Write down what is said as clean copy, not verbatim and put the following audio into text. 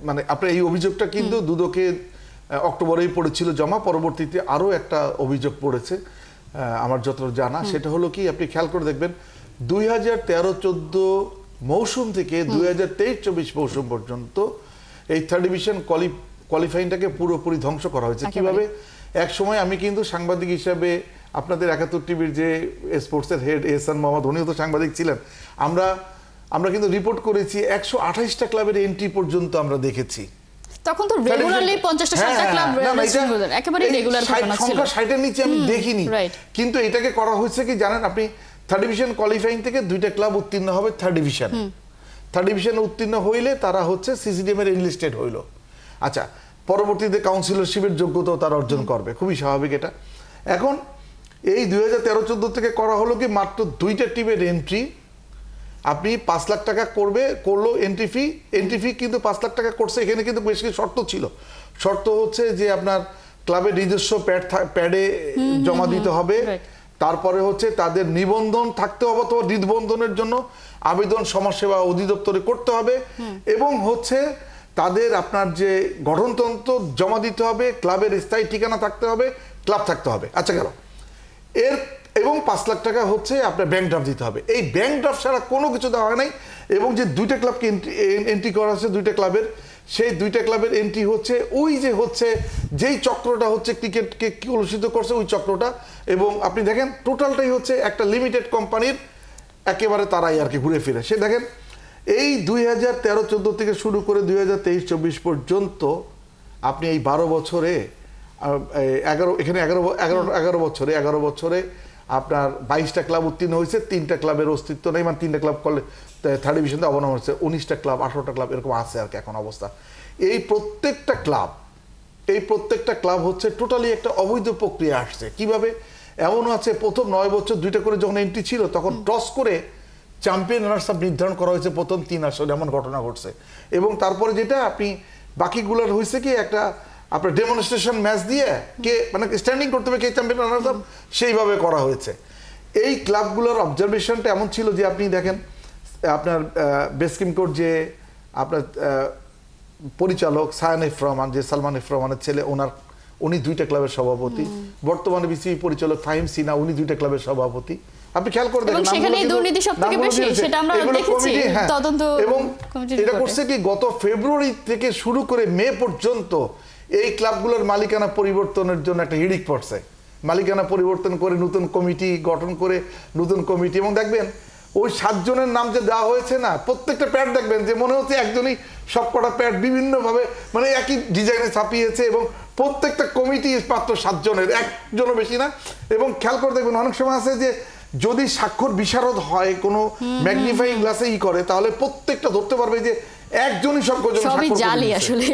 মানে আপনার এই অভিযোগটা কিন্তু দুদকে অক্টোবরেই পড়েছিল জমা, পরবর্তীতে আরো একটা অভিযোগ পড়েছে আমার যতটা জানা, সেটা হলো কি আপনি খেয়াল করে দেখবেন 2013-14 মৌসুম থেকে 2023-24 মৌসুম পর্যন্ত এই থার্ড ডিভিশন কোয়ালিফাইংটাকে পুরোপুরি ধ্বংস করা হয়েছে। কিভাবে? এক সময় আমি কিন্তু সাংবাদিক হিসাবে আপনাদের 71 টিভির যে স্পোর্টসের হেড এহসান মোহাম্মদ, উনিও তো সাংবাদিক ছিলেন, আমরা কিন্তু রিপোর্ট করেছি 128টা ক্লাবের এন্ট্রি পর্যন্ত আমরা দেখেছি। তখন তো রেগুলারলি 50টা 60টা ক্লাব একেবারে রেগুলার ঘটনা ছিল, সংখ্যা 60-এর নিচে আমি দেখিনি। কিন্তু এটাকে করা হয়েছে কি জানেন আপনি, থার্ড ডিভিশন কোয়ালিফাইং থেকে 2টা ক্লাব উত্তীর্ণ হবে থার্ড ডিভিশন। থার্ড ডিভিশনে উত্তীর্ণ হইলে তারা হচ্ছে সিসিডিএম এর এনলিস্টেড হইল। আচ্ছা, পরবর্তীতে কাউন্সিলরশিপের যোগ্যতাও তারা অর্জন করবে, খুবই স্বাভাবিক এটা। এখন এই 2013-14 থেকে করা হলো কি মাত্র 2টা টিমের এন্ট্রি আপনি 5 লাখ টাকা করলো এন্ট্রি ফি কিন্তু 5 লাখ টাকা করছে। এখানে কিন্তু বেশ কিছু শর্ত ছিল। শর্ত হচ্ছে যে আপনার ক্লাবের নিজস্ব প্যাডে জমা দিতে হবে, তারপরে হচ্ছে তাদের নিবন্ধন থাকতে হবে অথবা নিবন্ধনের জন্য আবেদন সমাজসেবা অধিদপ্তরে করতে হবে, এবং হচ্ছে তাদের আপনার যে গঠনতন্ত্র জমা দিতে হবে, ক্লাবের স্থায়ী ঠিকানা থাকতে হবে, ক্লাব থাকতে হবে। আচ্ছা গেল এবং 5 লাখ টাকা হচ্ছে আপনার ব্যাংক ড্রাফট দিতে হবে। এই ব্যাংক ড্রাফট ছাড়া কোনো কিছু দেওয়া হয় নাই। এবং যে 2টা ক্লাবকে এন্ট্রি করা হচ্ছে 2টা ক্লাবের, সেই 2টা ক্লাবের এন্ট্রি হচ্ছে ওই যে হচ্ছে যেই চক্রটা হচ্ছে ক্রিকেটকে কলুষিত করছে ওই চক্রটা। এবং আপনি দেখেন টোটালটাই হচ্ছে একটা লিমিটেড কোম্পানির একেবারে তারাই আর কি ঘুরে ফিরে। সে দেখেন এই 2013-14 থেকে শুরু করে 2023-24 পর্যন্ত আপনি এই 12 বছরে এখানে 11 বছরে আপনার 22টা ক্লাব উত্তীর্ণ হয়েছে, 3টা ক্লাবের অস্তিত্ব নেই, মানে 3টা ক্লাব করলে থার্ড ডিভিশনে অবনমন হচ্ছে, 19টা ক্লাব 18টা ক্লাব এরকম আছে আর কি এখন অবস্থা। এই প্রত্যেকটা ক্লাব হচ্ছে টোটালি একটা অবৈধ প্রক্রিয়া আসছে। কিভাবে? এমন আছে প্রথম 9 বছর 2টা করে যখন এন্ট্রি ছিল তখন টস করে চ্যাম্পিয়ন রানার্স আপ নির্ধারণ করা হয়েছে প্রথম 3 আসরে, এমন ঘটনা ঘটছে। এবং তারপরে যেটা আপনি বাকিগুলোর হয়েছে কি একটা আপনার ডেমনস্ট্রেশন ম্যাচ দিয়ে কে মানে স্ট্যান্ডিং করতে হবে কে চ্যাম্পিয়ন রানার্স আপ, সেইভাবে করা হয়েছে। এই ক্লাবগুলোর অবজারভেশনটা এমন ছিল যে আপনি দেখেন আপনার বেসকিম কোর্ট যে আপনার পরিচালক সায়ান এফ রহমান, যে সালমান এফ রহমানের ছেলে, উনি 2টা ক্লাবের সভাপতি। বর্তমানে বিসিবি পরিচালক ফাহিম সিনা, উনি 2টা ক্লাবের সভাপতি। আপনি খেয়াল করে দেখেন সেখানে দুর্নীতি সবথেকে বেশি, সেটা আমরা দেখেছি তদন্ত। এবং এটা করছে কি গত ফেব্রুয়ারি থেকে শুরু করে মে পর্যন্ত এই ক্লাবগুলোর মালিকানা পরিবর্তনের জন্য একটা হিড়িক পড়ছে। মালিকানা পরিবর্তন করে নতুন কমিটি গঠন করে নতুন কমিটি, এবং দেখবেন ওই 7 জনের নাম যে দেওয়া হয়েছে না, প্রত্যেকটা প্যাড দেখবেন যে মনে হচ্ছে একজনই সবকটা প্যাড বিভিন্নভাবে মানে একই ডিজাইনে ছাপিয়েছে, এবং প্রত্যেকটা কমিটি মাত্র 7 জনের, একজনও বেশি না। এবং খেয়াল করে দেখবেন অনেক সময় আছে যে যদি স্বাক্ষর বিশারদ হয় কোনো ম্যাগনিফাইং গ্লাসে করে, তাহলে প্রত্যেকটা ধরতে পারবে যে একজনই সবকজন সবই জালি আসলে।